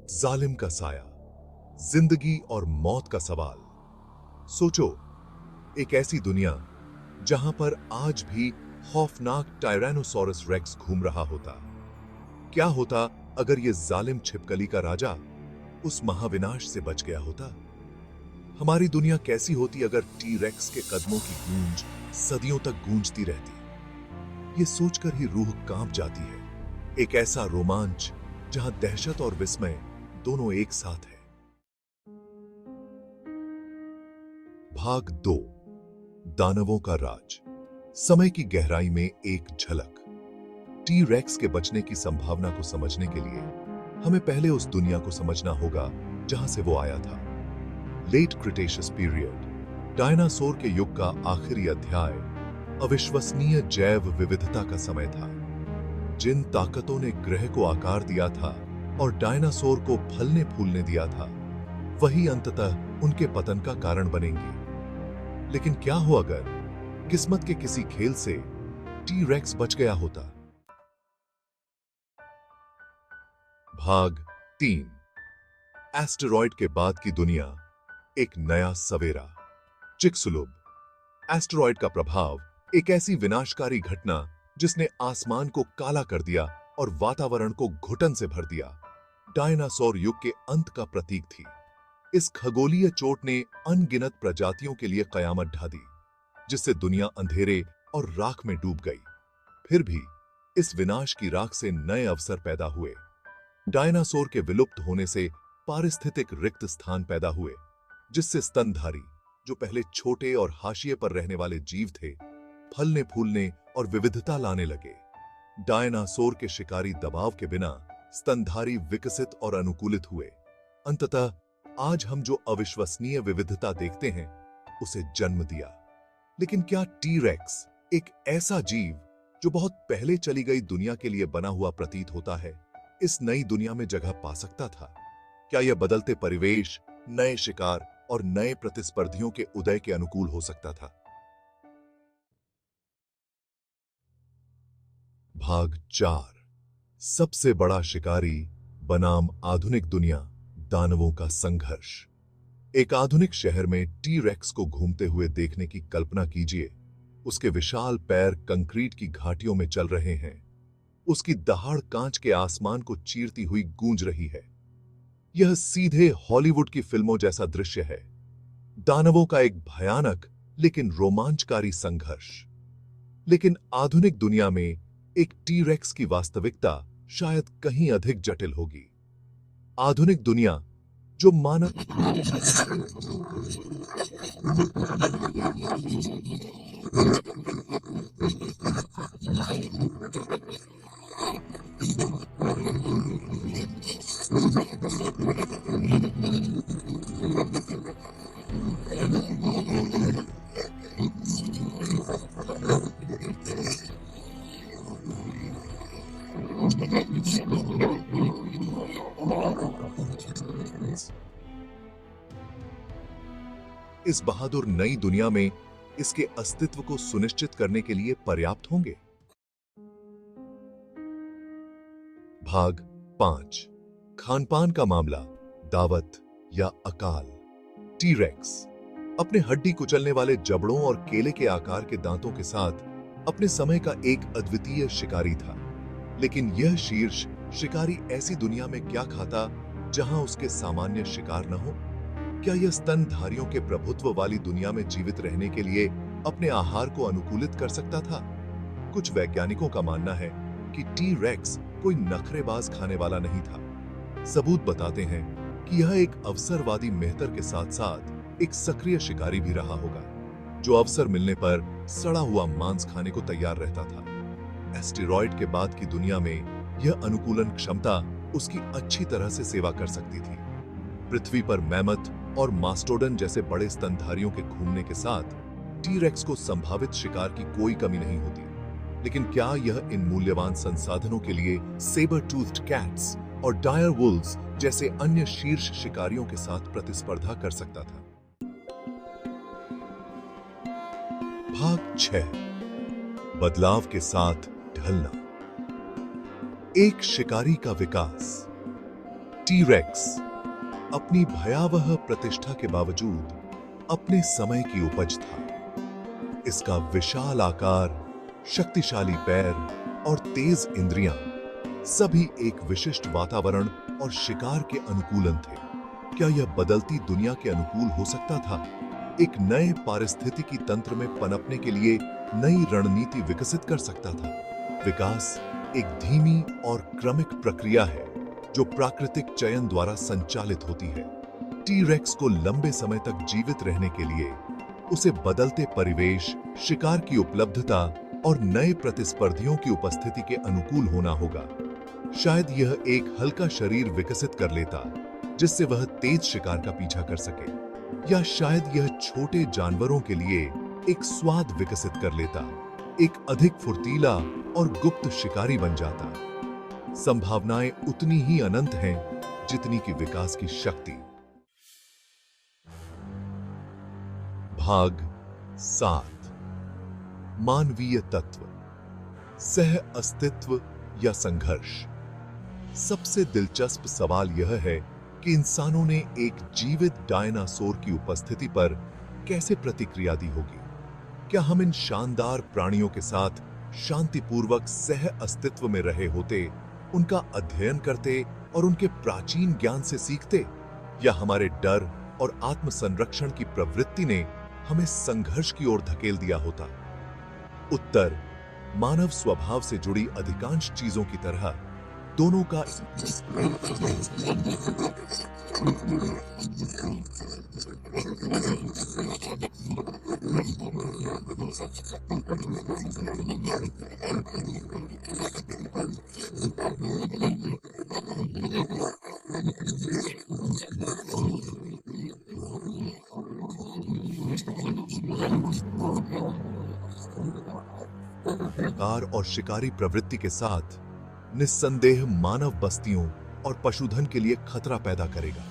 जालिम का साया, जिंदगी और मौत का सवाल। सोचो, एक ऐसी दुनिया जहां पर आज भी खौफनाक टायरानोसॉरस रेक्स घूम रहा होता। क्या होता अगर ये जालिम छिपकली का राजा उस महाविनाश से बच गया होता? हमारी दुनिया कैसी होती अगर टी रेक्स के कदमों की गूंज सदियों तक गूंजती रहती? ये सोचकर ही रूह कांप जाती है। एक ऐसा रोमांच जहां दहशत और विस्मय दोनों एक साथ है। भाग 2, दानवों का राज। समय की गहराई में एक झलक। टी रेक्स के बचने की संभावना को समझने के लिए हमें पहले उस दुनिया को समझना होगा जहां से वो आया था। लेट क्रिटेशियस पीरियड, डायनासोर के युग का आखिरी अध्याय, अविश्वसनीय जैव विविधता का समय था। जिन ताकतों ने ग्रह को आकार दिया था और डायनासोर को फलने फूलने दिया था, वही अंततः उनके पतन का कारण बनेंगी। लेकिन क्या हो अगर किस्मत के किसी खेल से टी रेक्स बच गया होता? भाग 3, एस्टेरॉयड के बाद की दुनिया, एक नया सवेरा। चिक्सुलुब। एस्टेरॉयड का प्रभाव एक ऐसी विनाशकारी घटना जिसने आसमान को काला कर दिया और वातावरण को घुटन से भर दिया, डायनासोर युग के अंत का प्रतीक थी। इस खगोलीय चोट ने अनगिनत प्रजातियों के लिए कयामत ढा दी, जिससे दुनिया अंधेरे और राख में डूब गई। फिर भी इस विनाश की राख से नए अवसर पैदा हुए। डायनासोर के विलुप्त होने से पारिस्थितिक रिक्त स्थान पैदा हुए, जिससे स्तनधारी, जो पहले छोटे और हाशिए पर रहने वाले जीव थे, फलने फूलने और विविधता लाने लगे। डायनासोर के शिकारी दबाव के बिना स्तनधारी विकसित और अनुकूलित हुए। अंततः आज हम जो अविश्वसनीय विविधता देखते हैं, उसे जन्म दिया। लेकिन क्या टी रेक्स, एक ऐसा जीव जो बहुत पहले चली गई दुनिया के लिए बना हुआ प्रतीत होता है, इस नई दुनिया में जगह पा सकता था? क्या यह बदलते परिवेश, नए शिकार और नए प्रतिस्पर्धियों के उदय के अनुकूल हो सकता था? भाग 4, सबसे बड़ा शिकारी बनाम आधुनिक दुनिया, दानवों का संघर्ष। एक आधुनिक शहर में टी रेक्स को घूमते हुए देखने की कल्पना कीजिए। उसके विशाल पैर कंक्रीट की घाटियों में चल रहे हैं। उसकी दहाड़ कांच के आसमान को चीरती हुई गूंज रही है। यह सीधे हॉलीवुड की फिल्मों जैसा दृश्य है। दानवों का एक भयानक लेकिन रोमांचकारी संघर्ष। लेकिन आधुनिक दुनिया में एक टी रेक्स की वास्तविकता शायद कहीं अधिक जटिल होगी। आधुनिक दुनिया जो मानव इस बहादुर नई दुनिया में इसके अस्तित्व को सुनिश्चित करने के लिए पर्याप्त होंगे। भाग 5, खानपान का मामला, दावत या अकाल। टी रेक्स अपने हड्डी कुचलने वाले जबड़ों और केले के आकार के दांतों के साथ अपने समय का एक अद्वितीय शिकारी था। लेकिन यह शीर्ष शिकारी ऐसी दुनिया में क्या खाता जहां उसके सामान्य शिकार न हो? क्या यह स्तनधारियों के प्रभुत्व वाली दुनिया में जीवित रहने के लिए अपने आहार को अनुकूलित कर सकता था? कुछ वैज्ञानिकों का मानना है कि टी रेक्स कोई नखरेबाज खाने वाला नहीं था। सबूत बताते हैं कि यह एक अवसरवादी मेहतर के साथ साथ एक सक्रिय शिकारी भी रहा होगा, जो अवसर मिलने पर सड़ा हुआ मांस खाने को तैयार रहता था। एस्टेरॉयड के बाद की दुनिया में यह अनुकूलन क्षमता उसकी अच्छी तरह से सेवा कर सकती थी। पृथ्वी पर मैमथ और मास्टोडन जैसे बड़े स्तनधारियों के घूमने के साथ टी रेक्स को संभावित शिकार की कोई कमी नहीं होती। लेकिन क्या यह इन मूल्यवान संसाधनों के लिए सेबर टूथ्ड कैट्स और डायर वुल्व्स जैसे अन्य शीर्ष शिकारियों के साथ प्रतिस्पर्धा कर सकता था? भाग 6, बदलाव के साथ ढलना। एक शिकारी का विकास। टी-रेक्स अपनी भयावह प्रतिष्ठा के बावजूद अपने समय की उपज था। इसका विशाल आकार, शक्तिशाली पैर और तेज इंद्रियां सभी एक विशिष्ट वातावरण और शिकार के अनुकूलन थे। क्या यह बदलती दुनिया के अनुकूल हो सकता था? एक नए पारिस्थितिकी तंत्र में पनपने के लिए नई रणनीति विकसित कर सकता था। विकास एक धीमी और क्रमिक प्रक्रिया है जो प्राकृतिक चयन द्वारा संचालित होती है। टी-रेक्स को लंबे समय तक जीवित रहने के लिए उसे बदलते परिवेश, शिकार की उपलब्धता और नए प्रतिस्पर्धियों की उपस्थिति के अनुकूल होना होगा। शायद यह एक हल्का शरीर विकसित कर लेता जिससे वह तेज शिकार का पीछा कर सके, या शायद यह छोटे जानवरों के लिए एक स्वाद विकसित कर लेता, एक अधिक फुर्तीला और गुप्त शिकारी बन जाता। संभावनाएं उतनी ही अनंत हैं जितनी कि विकास की शक्ति। भाग 7 मानवीय तत्व, सह अस्तित्व या संघर्ष। सबसे दिलचस्प सवाल यह है कि इंसानों ने एक जीवित डायनासोर की उपस्थिति पर कैसे प्रतिक्रिया दी होगी। क्या हम इन शानदार प्राणियों के साथ शांतिपूर्वक सह अस्तित्व में रहे होते, उनका अध्ययन करते और उनके प्राचीन ज्ञान से सीखते, या हमारे डर और आत्मसंरक्षण की प्रवृत्ति ने हमें संघर्ष की ओर धकेल दिया होता? उत्तर मानव स्वभाव से जुड़ी अधिकांश चीजों की तरह दोनों का शिकार और शिकारी प्रवृत्ति के साथ निस्संदेह मानव बस्तियों और पशुधन के लिए खतरा पैदा करेगा।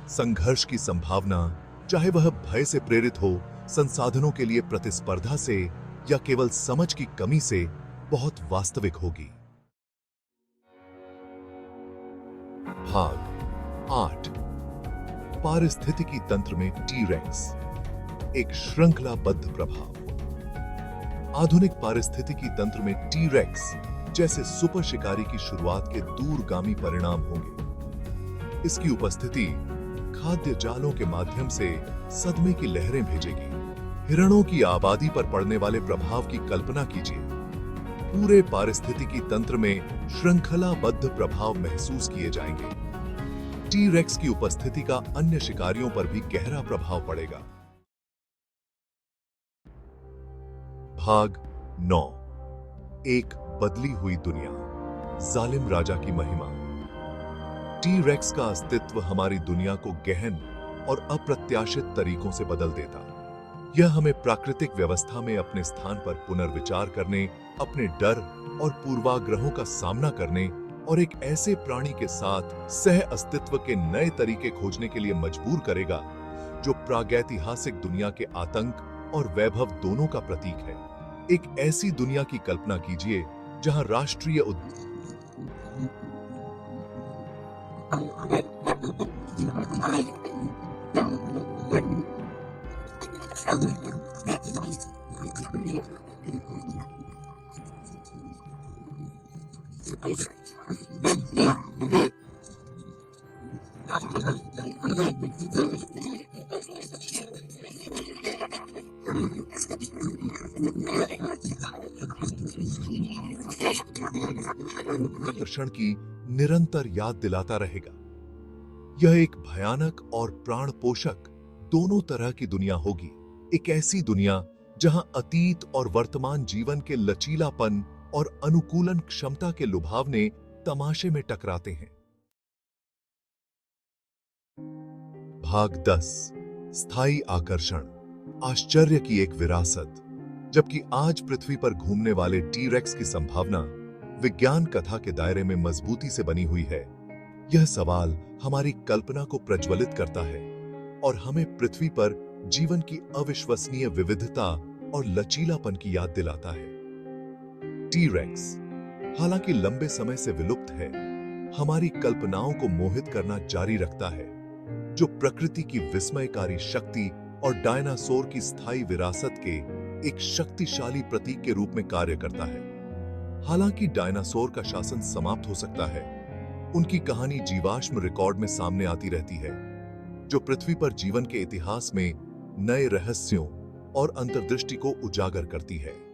संघर्ष की संभावना, चाहे वह भय से प्रेरित हो, संसाधनों के लिए प्रतिस्पर्धा से, या केवल समझ की कमी से, बहुत वास्तविक होगी। भाग 8 पारिस्थितिकी तंत्र में टी-रेक्स, एक श्रृंखलाबद्ध प्रभाव। आधुनिक पारिस्थितिकी तंत्र में टी-रेक्स जैसे सुपर शिकारी की शुरुआत के दूरगामी परिणाम होंगे। इसकी उपस्थिति खाद्य जालों के माध्यम से सदमे की लहरें भेजेगी। हिरणों की आबादी पर पड़ने वाले प्रभाव की कल्पना कीजिए। पूरे पारिस्थितिकी तंत्र में श्रृंखलाबद्ध प्रभाव महसूस किए जाएंगे। टी-रेक्स की उपस्थिति का अन्य शिकारियों पर भी गहरा प्रभाव पड़ेगा। भाग 9 एक बदली हुई दुनिया, जालिम राजा की महिमा। टी-रेक्स का अस्तित्व हमारी दुनिया को गहन और अप्रत्याशित तरीकों से बदल देता। यह हमें प्राकृतिक व्यवस्था में अपने स्थान पर पुनर्विचार करने, अपने डर और पूर्वाग्रहों का सामना करने और एक ऐसे प्राणी के साथ सह अस्तित्व के नए तरीके खोजने के लिए मजबूर करेगा जो प्रागैतिहासिक दुनिया के आतंक और वैभव दोनों का प्रतीक है। एक ऐसी दुनिया की कल्पना कीजिए जहां राष्ट्रीय आकर्षण की निरंतर याद दिलाता रहेगा। यह एक भयानक और प्राण पोषक दोनों तरह की दुनिया होगी। एक ऐसी दुनिया जहां अतीत और वर्तमान जीवन के लचीलापन और अनुकूलन क्षमता के लुभावने तमाशे में टकराते हैं। भाग 10 स्थायी आकर्षण, आश्चर्य की एक विरासत। जबकि आज पृथ्वी पर घूमने वाले टी-रेक्स की संभावना विज्ञान कथा के दायरे में मजबूती से बनी हुई है, यह सवाल हमारी कल्पना को प्रज्वलित करता है और हमें पृथ्वी पर जीवन की अविश्वसनीय विविधता और लचीलापन की याद दिलाता है। टी-रेक्स हालांकि लंबे समय से विलुप्त है, हमारी कल्पनाओं को मोहित करना जारी रखता है, जो प्रकृति की विस्मयकारी शक्ति और डायनासोर की स्थायी विरासत के एक शक्तिशाली प्रतीक के रूप में कार्य करता है। हालांकि डायनासोर का शासन समाप्त हो सकता है, उनकी कहानी जीवाश्म रिकॉर्ड में सामने आती रहती है, जो पृथ्वी पर जीवन के इतिहास में नए रहस्यों और अंतर्दृष्टि को उजागर करती है।